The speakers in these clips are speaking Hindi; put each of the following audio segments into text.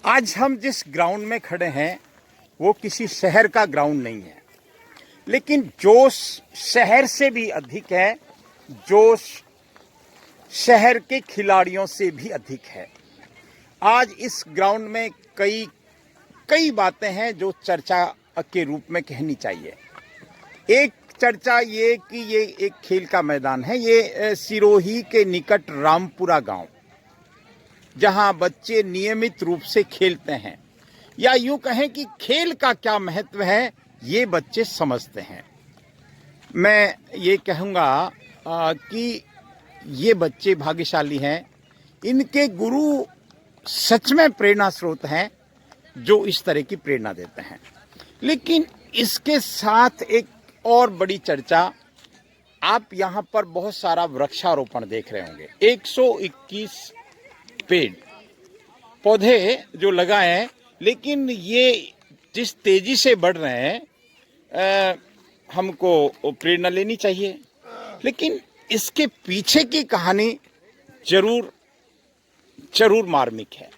आज हम जिस ग्राउंड में खड़े हैं वो किसी शहर का ग्राउंड नहीं है, लेकिन जोश शहर से भी अधिक है, जोश शहर के खिलाड़ियों से भी अधिक है। आज इस ग्राउंड में कई बातें हैं जो चर्चा के रूप में कहनी चाहिए। एक चर्चा ये कि ये एक खेल का मैदान है, ये सिरोही के निकट रामपुरा गांव, जहां बच्चे नियमित रूप से खेलते हैं, या यूं कहें कि खेल का क्या महत्व है ये बच्चे समझते हैं। मैं ये कहूँगा कि ये बच्चे भाग्यशाली हैं, इनके गुरु सच में प्रेरणा स्रोत हैं जो इस तरह की प्रेरणा देते हैं। लेकिन इसके साथ एक और बड़ी चर्चा, आप यहाँ पर बहुत सारा वृक्षारोपण देख रहे होंगे। 121 पेड़ पौधे जो लगाए हैं, लेकिन ये जिस तेजी से बढ़ रहे हैं हमको प्रेरणा लेनी चाहिए। लेकिन इसके पीछे की कहानी जरूर मार्मिक है।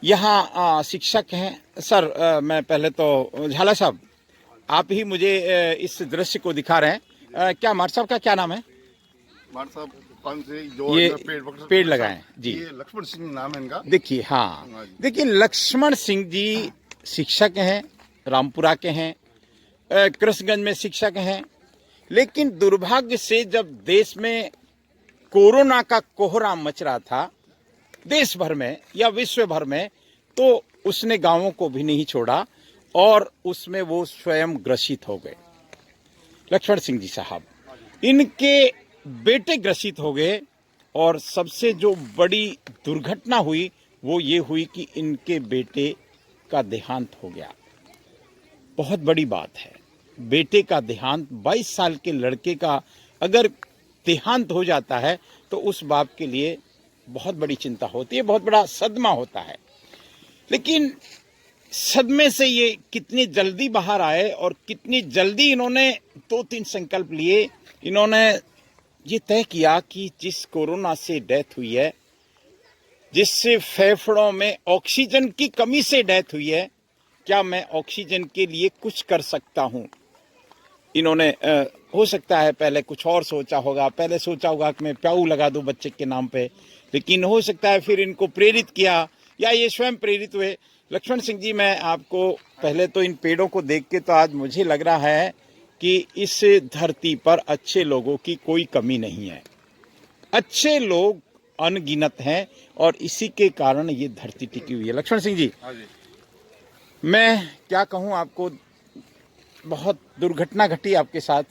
यहाँ शिक्षक हैं सर, मैं पहले तो झाला साहब, आप ही मुझे इस दृश्य को दिखा रहे हैं। क्या मार साहब का क्या नाम है? मार साहब कौन से जो ये पेड़ लगाए जी? ये लक्ष्मण सिंह नाम है इनका। देखिए, हाँ देखिए, लक्ष्मण सिंह जी शिक्षक हैं, रामपुरा के हैं, कृष्णगंज में शिक्षक हैं। लेकिन दुर्भाग्य से जब देश में कोरोना का कोहरा मच रहा था, देश भर में या विश्व भर में, तो उसने गांवों को भी नहीं छोड़ा और उसमें वो स्वयं ग्रसित हो गए। लक्ष्मण सिंह जी साहब, इनके बेटे ग्रसित हो गए और सबसे जो बड़ी दुर्घटना हुई वो ये हुई कि इनके बेटे का देहांत हो गया। बहुत बड़ी बात है, बेटे का देहांत, 22 साल के लड़के का अगर देहांत हो जाता है तो उस बाप के लिए बहुत बड़ी चिंता होती है, बहुत बड़ा सदमा होता है। लेकिन सदमे से ये कितनी जल्दी बाहर आए और कितनी जल्दी इन्होंने 2-3 संकल्प लिए। इन्होंने ये तय किया कि जिस कोरोना से डेथ हुई है, जिससे फेफड़ों में ऑक्सीजन की कमी से डेथ हुई है, क्या मैं ऑक्सीजन के लिए कुछ कर सकता हूं? इन्होंने हो सकता है पहले कुछ और सोचा होगा, पहले सोचा होगा कि मैं प्याऊ लगा दूं बच्चे के नाम पे, लेकिन हो सकता है फिर इनको प्रेरित किया या ये स्वयं प्रेरित हुए। लक्ष्मण सिंह जी, मैं आपको पहले तो इन पेड़ों को देख के तो आज मुझे लग रहा है कि इस धरती पर अच्छे लोगों की कोई कमी नहीं है। अच्छे लोग अनगिनत हैं और इसी के कारण ये धरती टिकी हुई है। लक्ष्मण सिंह जी, मैं क्या कहूँ आपको, बहुत दुर्घटना घटी आपके साथ।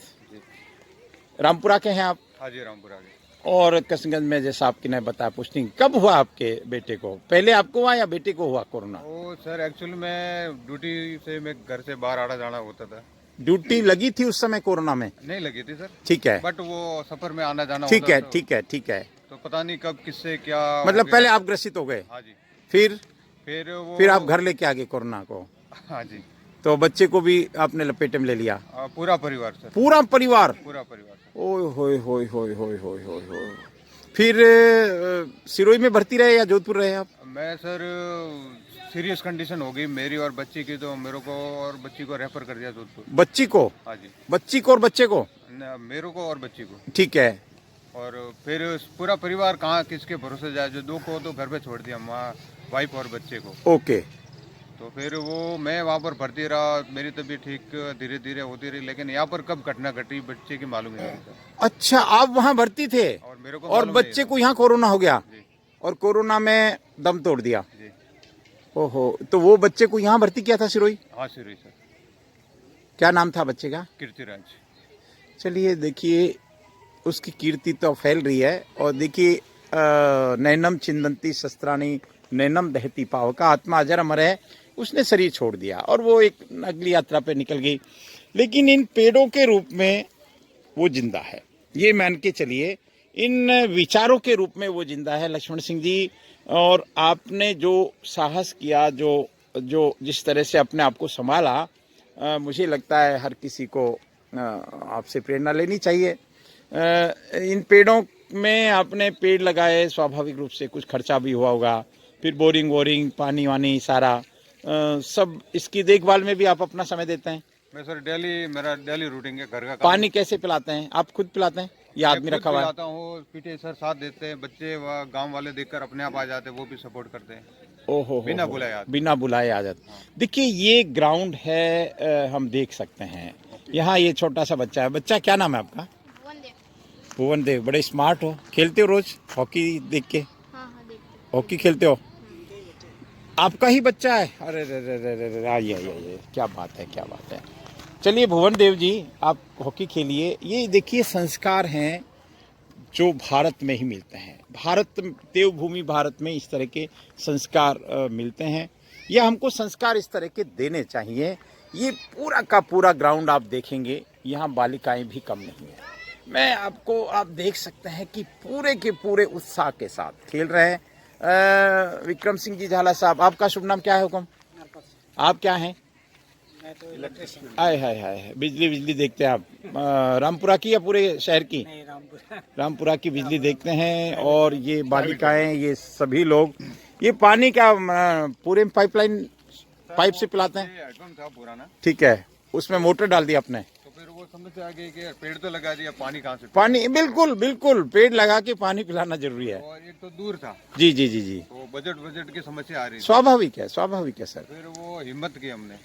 रामपुरा के हैं आप? हाँ जी, रामपुरा के। और कृष्णगंज में जैसा आपकी ने बताया पोस्टिंग, कब हुआ आपके बेटे को? पहले आपको हुआ या बेटे को हुआ कोरोना? ओ सर, एक्चुअली मैं ड्यूटी से मैं घर से बाहर आना जाना होता था। ड्यूटी लगी थी उस समय कोरोना में? नहीं लगी थी सर। ठीक है, बट वो सफर में आना जाना ठीक होता है, था। ठीक है, ठीक है। तो पता नहीं कब किससे क्या मतलब हो पहले गया। आप ग्रसित हो गए, हाँ जी। फिर आप घर लेके आ गए कोरोना को? हाँ जी। तो बच्चे को भी आपने लपेटे में ले लिया? पूरा परिवार सर। पूरा परिवार? पूरा परिवार सर। ओए होए होए होए होए होए होए होए। फिर सिरोही में भर्ती रहे या जोधपुर रहे आप? मैं सर सीरियस कंडीशन हो गई मेरी और बच्ची की, तो मेरे को और बच्ची को रेफर कर दिया जोधपुर। बच्ची को? हाँ जी। बच्ची को और बच्चे को? मेरे को और बच्ची को। ठीक है। और फिर पूरा परिवार कहाँ किसके भरोसे जाए, जो दो को तो घर पे छोड़ दिया, माँ, वाइफ और बच्चे को। ओके। तो फिर वो मैं वहाँ पर भर्ती रहा, मेरी तबीयत ठीक धीरे धीरे होती रही, लेकिन यहाँ पर कब घटना घटी बच्चे की मालूम नहीं था। अच्छा, आप वहाँ भर्ती थे और मेरे को और बच्चे को यहाँ कोरोना हो गया जी। और कोरोना में दम तोड़ दिया? जी। ओहो, तो वो बच्चे को यहाँ भर्ती किया था सिरोही? हाँ सिरोही सर। क्या नाम था बच्चे का? कीर्तिराज। चलिए, देखिए उसकी कीर्ति तो फैल रही है। और देखिए, नैनम छिंदंती शस्त्राणी नैनम दहती पावका, आत्मा अजर अमर है। उसने शरीर छोड़ दिया और वो एक अगली यात्रा पे निकल गई, लेकिन इन पेड़ों के रूप में वो जिंदा है, ये मान के चलिए। इन विचारों के रूप में वो जिंदा है लक्ष्मण सिंह जी। और आपने जो साहस किया, जो जिस तरह से अपने आप को संभाला, मुझे लगता है हर किसी को आपसे प्रेरणा लेनी चाहिए। इन पेड़ों में आपने पेड़ लगाए, स्वाभाविक रूप से कुछ खर्चा भी हुआ होगा, फिर बोरिंग वोरिंग, पानी वानी सारा सब इसकी देखभाल में भी आप अपना समय देते हैं? मैं सर मेरा डेली रूटीन है, घर का काम। पानी कैसे पिलाते हैं? आप खुद पिलाते हैं या आदमी रखा हुआ है? पिलाता हूँ, पीटे सर साथ देते हैं, बच्चे व गांव वाले देखकर अपने आप आ जाते हैं, वो भी सपोर्ट करते हैं। ओहो, बिना बुलाए बिना बुलाए आ जाते। देखिए ये ग्राउंड है, हम देख सकते हैं यहाँ ये छोटा सा बच्चा है। बच्चा क्या नाम है आपका? भुवन देव। बड़े स्मार्ट हो, खेलते हो रोज हॉकी देख के? हॉकी खेलते हो? आपका ही बच्चा है? अरे रे रे रे रे, आइए, क्या बात है, क्या बात है। चलिए भुवन देव जी, आप हॉकी खेलिए। ये देखिए संस्कार हैं जो भारत में ही मिलते हैं। भारत, देवभूमि भारत में इस तरह के संस्कार मिलते हैं। ये हमको संस्कार इस तरह के देने चाहिए। ये पूरा का पूरा ग्राउंड आप देखेंगे, यहाँ बालिकाएं भी कम नहीं है। मैं आपको, आप देख सकते हैं कि पूरे के पूरे उत्साह के साथ खेल रहे हैं। विक्रम सिंह जी झाला साहब, आपका शुभ नाम क्या है? हुक्म, आप क्या हैं? आए हाय हाय, बिजली देखते हैं आप। रामपुरा की या पूरे शहर की? रामपुरा की बिजली देखते हैं। और ये बालिकाएं, ये सभी लोग, ये पानी क्या पूरे पाइप से पिलाते हैं? ठीक है, उसमें मोटर डाल दी आपने, तो फिर वो समझ से आ गई कि पेड़ तो लगा दिया, पानी कहाँ से? पानी बिल्कुल पेड़ लगा के पानी पिलाना जरूरी है। और एक तो दूर था। जी, तो बजट की समस्या आ रही थी। स्वाभाविक है सर। फिर वो हिम्मत की हमने,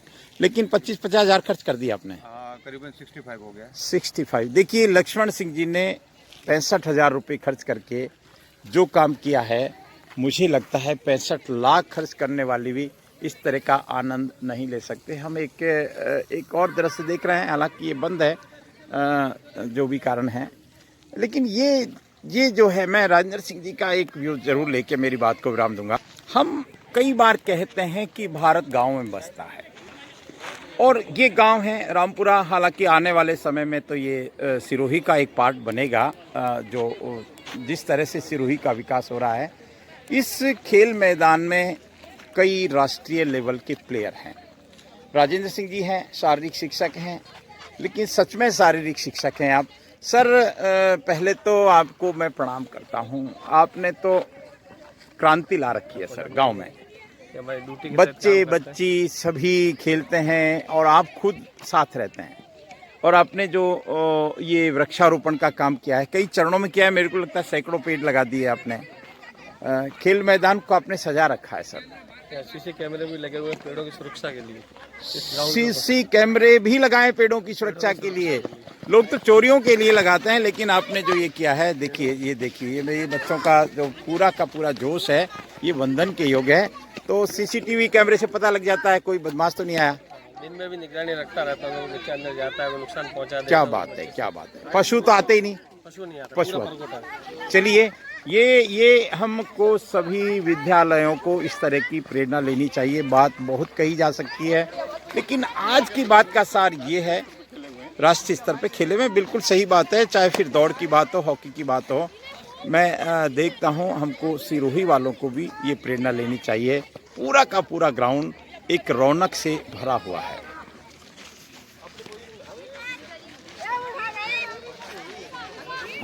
लेकिन 25-50 हजार खर्च कर दिया आपने? करीबन 65 हो गया। 65। देखिए लक्ष्मण सिंह जी ने 65,000 रुपये खर्च करके जो काम किया है, मुझे लगता है 65 लाख खर्च करने वाली भी इस तरह का आनंद नहीं ले सकते। हम एक और दृश्य देख रहे हैं, हालांकि ये बंद है जो भी कारण है, लेकिन ये जो है, मैं राजेंद्र सिंह जी का एक व्यू जरूर लेके मेरी बात को विराम दूंगा। हम कई बार कहते हैं कि भारत गाँव में बसता है, और ये गांव है रामपुरा। हालांकि आने वाले समय में तो ये सिरोही का एक पार्ट बनेगा। जो जिस तरह से सिरोही का विकास हो रहा है, इस खेल मैदान में कई राष्ट्रीय लेवल के प्लेयर हैं। राजेंद्र सिंह जी हैं, शारीरिक शिक्षक हैं, लेकिन सच में शारीरिक शिक्षक हैं आप। सर पहले तो आपको मैं प्रणाम करता हूं। आपने तो क्रांति ला रखी है सर गांव में। बच्चे बच्ची सभी खेलते हैं और आप खुद साथ रहते हैं। और आपने जो ये वृक्षारोपण का काम किया है, कई चरणों में किया है, मेरे को लगता है सैकड़ों पेड़ लगा दिए आपने। खेल मैदान को आपने सजा रखा है सर। सीसी कैमरे भी लगे हुए पेड़ों की सुरक्षा के लिए। सीसी कैमरे भी लगाए पेड़ों की सुरक्षा के लिए। लोग तो चोरियों के लिए लगाते हैं, लेकिन आपने जो ये किया है, देखिए ये बच्चों का जो पूरा का पूरा जोश है, ये वंदन के योग्य है। तो सीसीटीवी कैमरे से पता लग जाता है कोई बदमाश तो नहीं आया? दिन में भी निगरानी रखता रहता है, बच्चे अंदर जाता है, वो नुकसान पहुंचा देता है। क्या बात है, क्या बात है। पशु तो आते ही नहीं? पशु नहीं आता, पशु। चलिए, ये हमको सभी विद्यालयों को इस तरह की प्रेरणा लेनी चाहिए। बात बहुत कही जा सकती है, लेकिन आज की बात का सार ये है, राष्ट्रीय स्तर पे खेले में बिल्कुल सही बात है। चाहे फिर दौड़ की बात हो, हॉकी की बात हो, मैं देखता हूँ हमको सिरोही वालों को भी ये प्रेरणा लेनी चाहिए। पूरा का पूरा ग्राउंड एक रौनक से भरा हुआ है।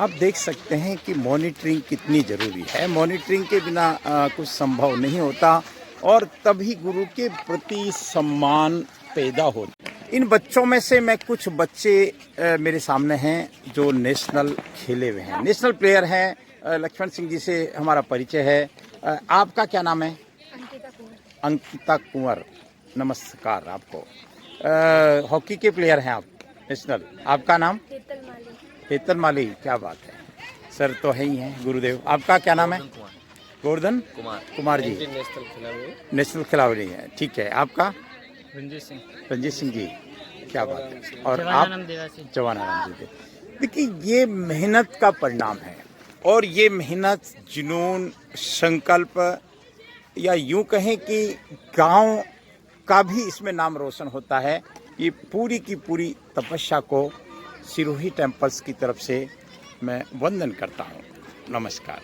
आप देख सकते हैं कि मॉनिटरिंग कितनी ज़रूरी है। मॉनिटरिंग के बिना कुछ संभव नहीं होता, और तभी गुरु के प्रति सम्मान पैदा होता। इन बच्चों में से मैं कुछ बच्चे मेरे सामने हैं जो नेशनल खेले हुए हैं, नेशनल प्लेयर हैं। लक्ष्मण सिंह जी से हमारा परिचय है। आपका क्या नाम है? अंकिता कुंवर। नमस्कार आपको। हॉकी के प्लेयर हैं आप, नेशनल। आपका नाम? हेतल माली। क्या बात है सर, तो है ही हैं गुरुदेव। आपका क्या नाम है? गोवर्धन कुमार जी, नेशनल खिलाड़ी है। ठीक है, आपका? रंजीत सिंह जी। क्या बात है। और आप? जवानाराम जी। देखिए ये मेहनत का परिणाम है, और ये मेहनत, जुनून, संकल्प, या यूं कहें कि गांव का भी इसमें नाम रोशन होता है। ये पूरी की पूरी तपस्या को सिरोही टेम्पल्स की तरफ से मैं वंदन करता हूँ। नमस्कार।